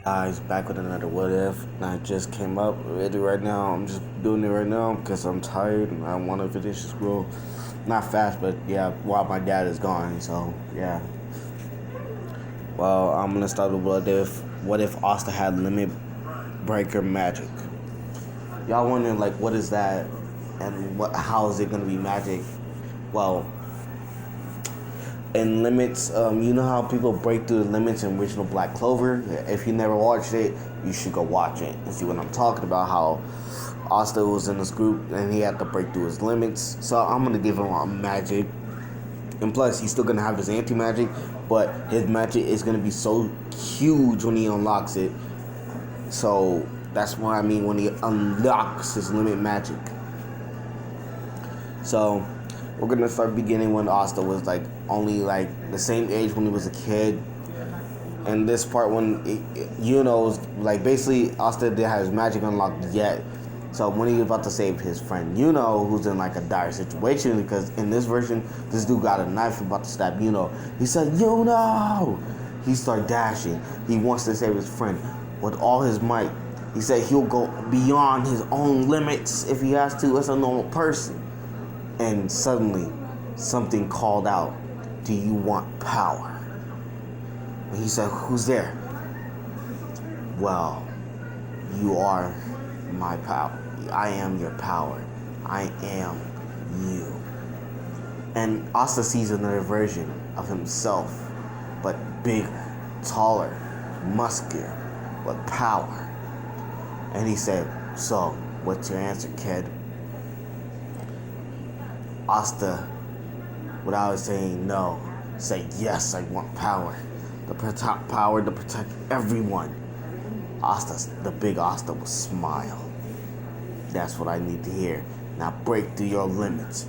Guys, back with another what if. And I just came up with it right now. I'm just doing it right now because I'm tired and I want to finish this role. Not fast, but yeah, while my dad is gone. So yeah. Well, I'm gonna start with what if Asta had limit breaker magic. Y'all wondering like what is that and how is it gonna be magic? Well, in limits, you know how people break through the limits in original Black Clover? If you never watched it, you should go watch it and see what I'm talking about. How Asta was in this group and he had to break through his limits. So I'm gonna give him a magic, and plus he's still gonna have his anti magic, but his magic is gonna be so huge when he unlocks it. So that's what I mean when he unlocks his limit magic. So we're gonna start beginning when Asta was like only like the same age when he was a kid. And this part when was like basically Asta didn't have his magic unlocked yet. So when he was about to save his friend who's in like a dire situation because in this version this dude got a knife about to stab he said he started dashing. He wants to save his friend with all his might. He said he'll go beyond his own limits if he has to as a normal person. And suddenly, something called out, "Do you want power?" And he said, "Who's there?" "Well, you are my power. I am your power. I am you." And Asta sees another version of himself, but bigger, taller, muscular, with power. And he said, "So, what's your answer, kid?" Asta, without saying no, said, "Yes, I want power. Power to protect everyone." The big Asta will smile. "That's what I need to hear. Now break through your limits."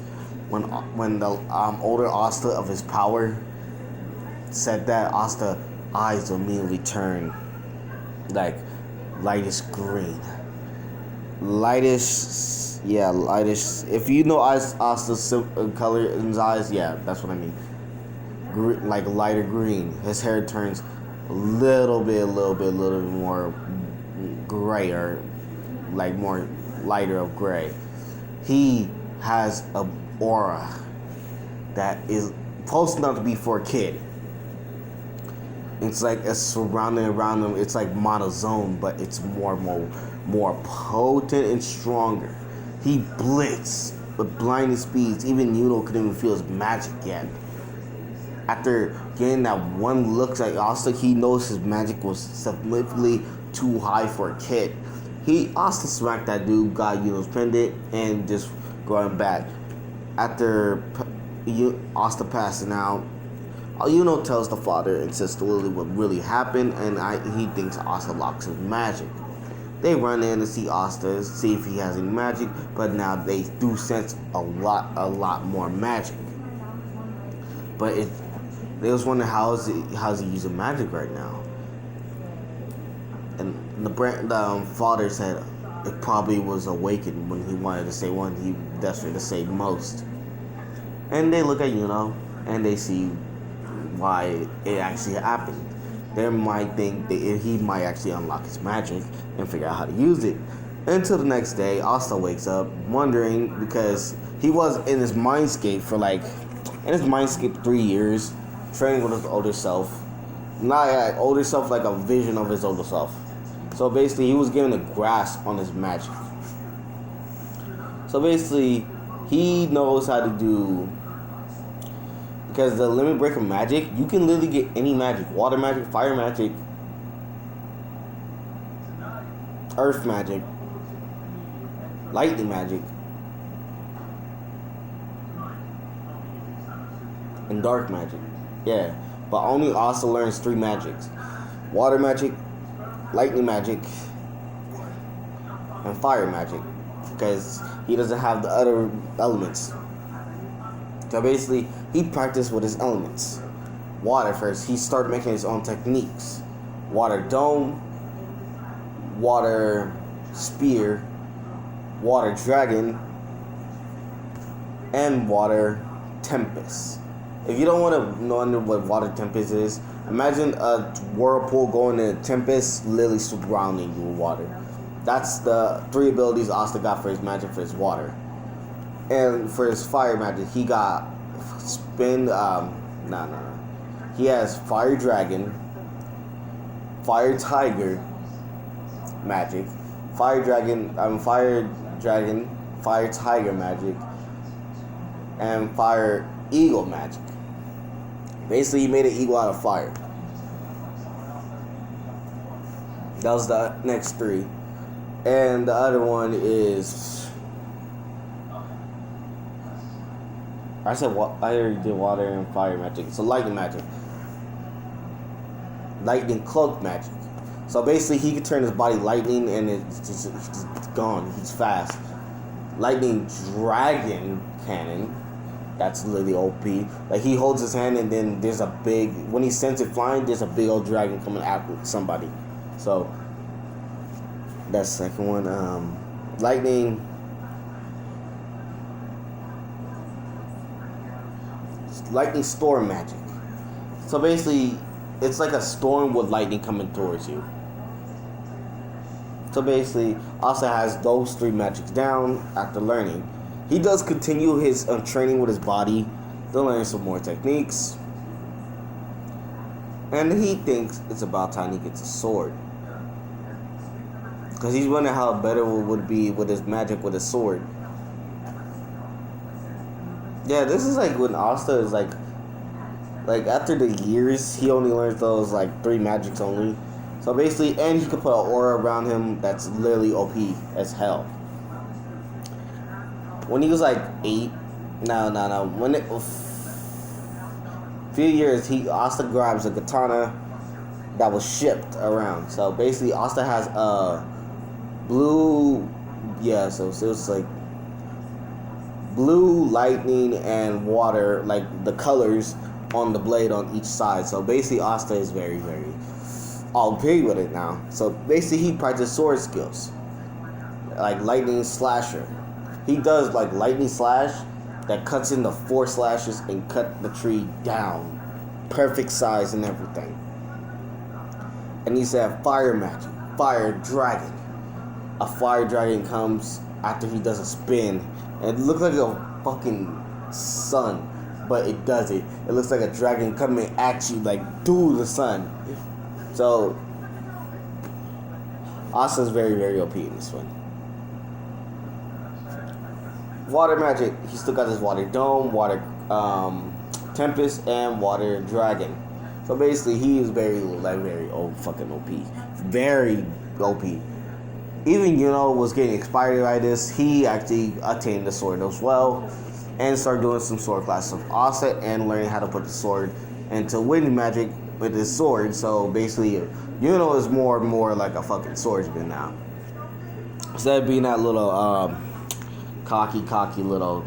When the older Asta of his power said that, Asta eyes immediately turned like lightest green. Lightish. If you know Asta's color in his eyes, yeah, that's what I mean. Like lighter green. His hair turns a little bit more gray, or like more lighter of gray. He has a aura that is supposed not to be for a kid. It's like it's surrounding around him. It's like monozone, but it's more potent and stronger. He blitzed with blinding speeds. Even couldn't even feel his magic yet. After getting that one look at Asta, he knows his magic was significantly too high for a kid. He Asta smacked that dude, got pendant, and just going back. After Asta passing out, tells the father and sister Lily what really happened, and he thinks Asta locks his magic. They run in to see Asta, see if he has any magic, but now they do sense a lot more magic. But they was wondering how's he using magic right now, and the father said it probably was awakened when he wanted to say one he destined to say most. And they look at and they see why it actually happened. They might think that he might actually unlock his magic and figure out how to use it. Until the next day, Asta wakes up wondering because he was in his mindscape for 3 years, training with his older self. Not like older self, like a vision of his older self. So basically, he was given a grasp on his magic. So basically, he knows how to do. Because the limit breaker magic, you can literally get any magic. Water magic, fire magic, earth magic, lightning magic, and dark magic. Yeah. But only Asta learns 3 magics. Water magic, lightning magic, and fire magic. Because he doesn't have the other elements. So basically, he practiced with his elements. Water first, he started making his own techniques. Water dome, water spear, water dragon, and water tempest. If you don't want to know what water tempest is, Imagine a whirlpool going in a tempest, literally surrounding you with water. That's the 3 abilities Asta got for his magic for his water. And for his fire magic, he got spin. He has fire dragon, fire tiger magic, fire tiger magic, and fire eagle magic. Basically, he made an eagle out of fire. That was the next 3. And the other one is... I already did water and fire magic. So lightning magic. Lightning cloak magic. So basically, he can turn his body lightning and it's gone. He's fast. Lightning dragon cannon. That's literally OP. Like, he holds his hand and then there's a big... When he sends it flying, there's a big old dragon coming after somebody. So, that's the second one. Lightning... Lightning storm magic. So basically, it's like a storm with lightning coming towards you. So basically, Asta has those 3 magics down after learning. He does continue his training with his body to learn some more techniques. And he thinks it's about time he gets a sword. Because he's wondering how better it would be with his magic with a sword. Yeah, this is like when Asta is like after the years, he only learns those like 3 magics only. So basically, and he could put an aura around him that's literally OP as hell. When he was like 8, when it few years, Asta grabs a katana that was shipped around. So basically, Asta has a blue, so it was like blue, lightning, and water, like the colors on the blade on each side. So basically, Asta is very, very OP with it now. So basically, he practices sword skills, like lightning slasher. He does like lightning slash that cuts into 4 slashes and cut the tree down, perfect size and everything. And he's at fire magic, fire dragon. A fire dragon comes after he does a spin, and it looks like a fucking sun, but it doesn't. It looks like a dragon coming at you like through the sun. So Asta's very, very OP in this one. Water magic, he still got his water dome, water tempest, and water dragon. So basically, he is very fucking OP, very OP. Even was getting inspired by this. He actually attained the sword as well, and started doing some sword classes of Asta and learning how to put the sword into wind magic with his sword. So basically, is more and more like a fucking swordsman now. Instead of being that little cocky little,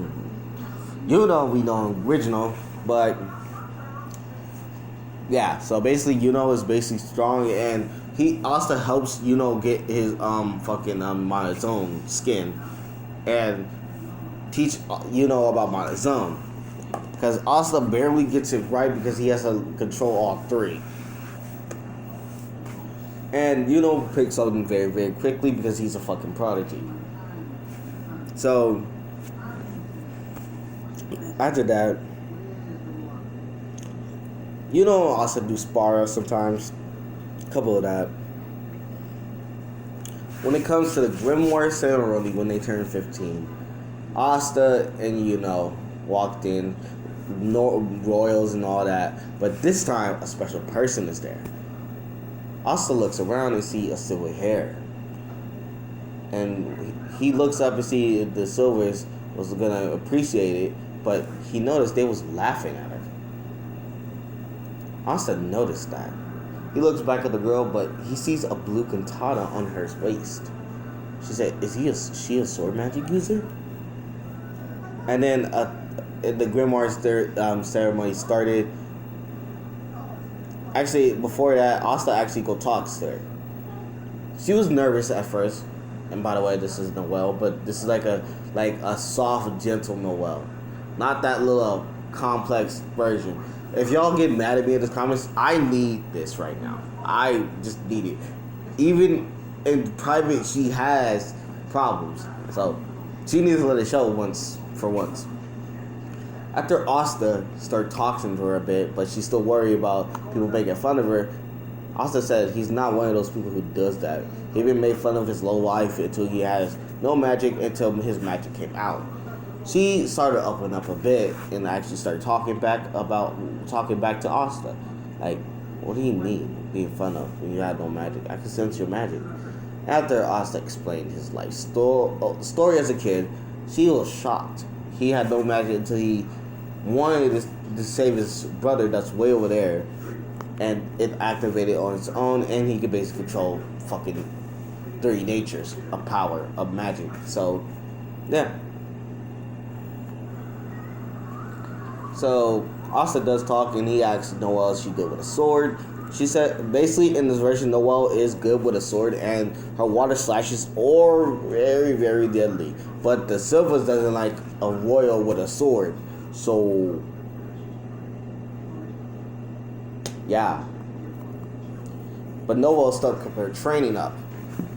we know original, but yeah. So basically, is basically strong, and he also helps get his monotone skin, and teach about monotone, because Asta barely gets it right because he has to control all 3. And picks something very, very quickly because he's a fucking prodigy. So after that, also do spar sometimes. A couple of that. When it comes to the Grimoire ceremony when they turn 15, Asta and walked in, royals and all that, but this time a special person is there. Asta looks around and see a silver hair, and he looks up and see the Silvers was gonna appreciate it, but he noticed they was laughing at her. Asta noticed that. He looks back at the girl, but he sees a blue katana on her waist. She said, "Is she a sword magic user?" And then the Grimoire ceremony started. Actually, before that, Asta actually talks to her. She was nervous at first, and by the way, this is Noelle, but this is like a soft, gentle Noelle, not that little complex version. If y'all get mad at me in the comments, I need this right now. I just need it. Even in private, she has problems. So she needs to let it show once for once. After Asta started talking to her a bit, but she's still worried about people making fun of her, Asta said he's not one of those people who does that. He even made fun of his low life until he has no magic until his magic came out. She started opening up a bit and actually started talking back to Asta. Like, what do you mean being fun of when you had no magic? I can sense your magic. After Asta explained his life story as a kid, she was shocked. He had no magic until he wanted to save his brother that's way over there, and it activated on its own, and he could basically control fucking 3 natures of power, of magic. So, yeah. So, Asta does talk, and he asks Noelle if she's good with a sword. She said, basically, in this version, Noelle is good with a sword, and her water slashes are very, very deadly. But the Silvers doesn't like a royal with a sword. So, yeah. But Noelle stuck her training up.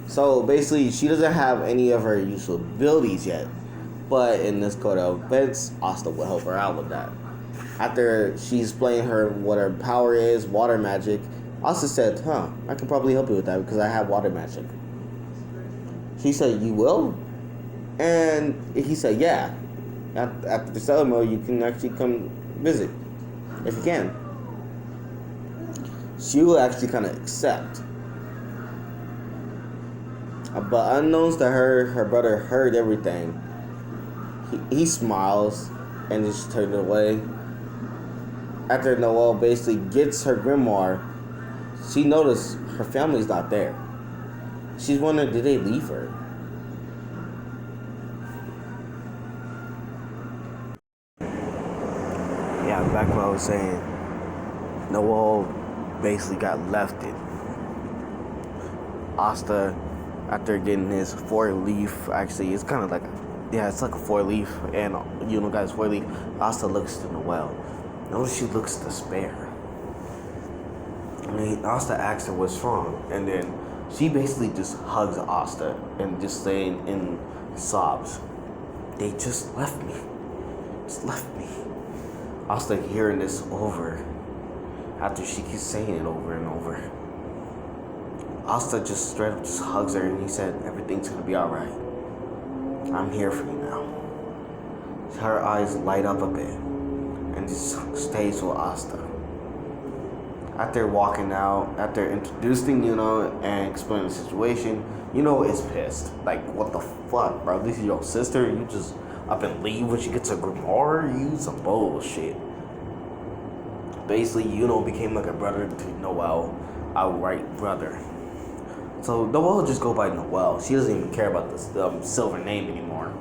So, basically, she doesn't have any of her useful abilities yet. But in this code of events, Asta will help her out with that. After she explained her what her power is, water magic, Asta said, I can probably help you with that because I have water magic. She said, you will? And he said, yeah. After the ceremony, you can actually come visit, if you can. She will actually kind of accept. But unknowns to her, her brother heard everything. He smiles and just turned away. After Noelle basically gets her grimoire, she noticed her family's not there. She's wondering, did they leave her? Yeah, back when I was saying, Noelle basically got left it. Asta, after getting his 4-leaf, actually, it's kind of like, it's like a 4-leaf, and guys, 4-leaf, Asta looks to Noelle. Notice she looks despair. Asta asks her what's wrong, and then she basically just hugs Asta and just saying in sobs, they just left me. Just left me. Asta hearing this over after she keeps saying it over and over. Asta just straight up just hugs her and he said, everything's gonna be alright. I'm here for you now. Her eyes light up a bit and just stays with Asta. After walking out, after introducing and explaining the situation, is pissed. Like, what the fuck, bro? This is your sister? You just up and leave when she gets a grimoire? You some bullshit. Basically, became like a brother to Noelle, outright brother. So Noelle just go by Noelle. She doesn't even care about the silver name anymore.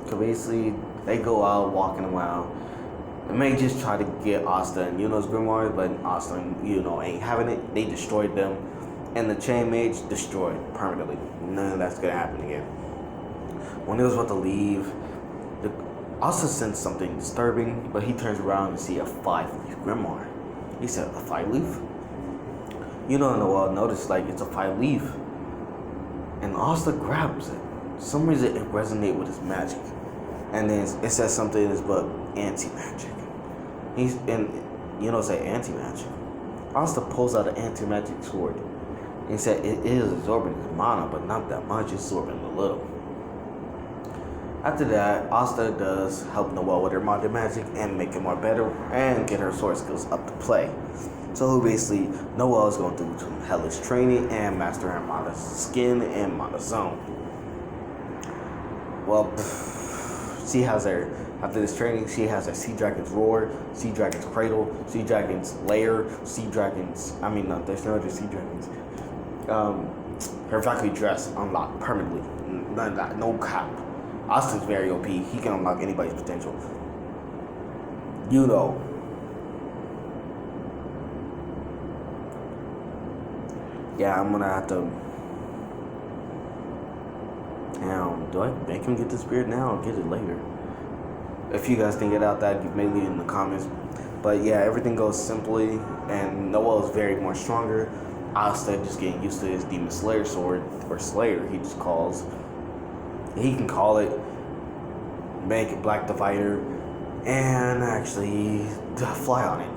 So basically, they go out walking around. They may just try to get Asta and Yuno's grimoire, but Asta and Yuno ain't having it. They destroyed them, and the chain mage destroyed permanently. None of that's gonna happen again. When he was about to leave, Asta sensed something disturbing, but he turns around and see a 5-leaf grimoire. He said, a 5-leaf? Noelle noticed like it's a 5-leaf, and Asta grabs it. For some reason, it resonates with his magic. And then it says something in his book, anti-magic. Say anti-magic. Asta pulls out an anti-magic sword. He said it is absorbing his mana, but not that much, it's absorbing a little. After that, Asta does help Noelle with her modern magic and make it more better and get her sword skills up to play. So basically, Noelle is going through some hellish training and master her Mana Skin and Mana Zone. Well, she has her, after this training, she has her Sea Dragon's Roar, Sea Dragon's Cradle, Sea Dragon's Lair, there's no other Sea Dragons. Her Valkyrie Dress unlocked permanently, no cap. Asta's very OP, he can unlock anybody's potential. Yeah, I'm gonna have to Now, do I make him get the spirit now or get it later? If you guys can get out that, maybe in the comments. But yeah, everything goes simply, and Noel is very more stronger. Asta just getting used to his Demon Slayer sword, or Slayer, he just calls. He can call it, make it Black Divider, and actually fly on it.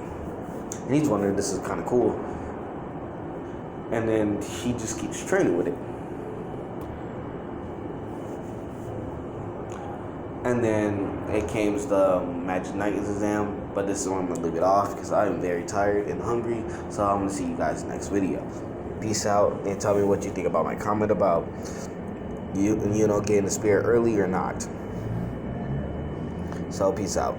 And he's wondering, this is kind of cool. And then he just keeps training with it. And then it came the Magic Knight exam, but this is where I'm going to leave it off because I am very tired and hungry. So I'm going to see you guys next video. Peace out, and tell me what you think about my comment about you know, getting the spirit early or not. So peace out.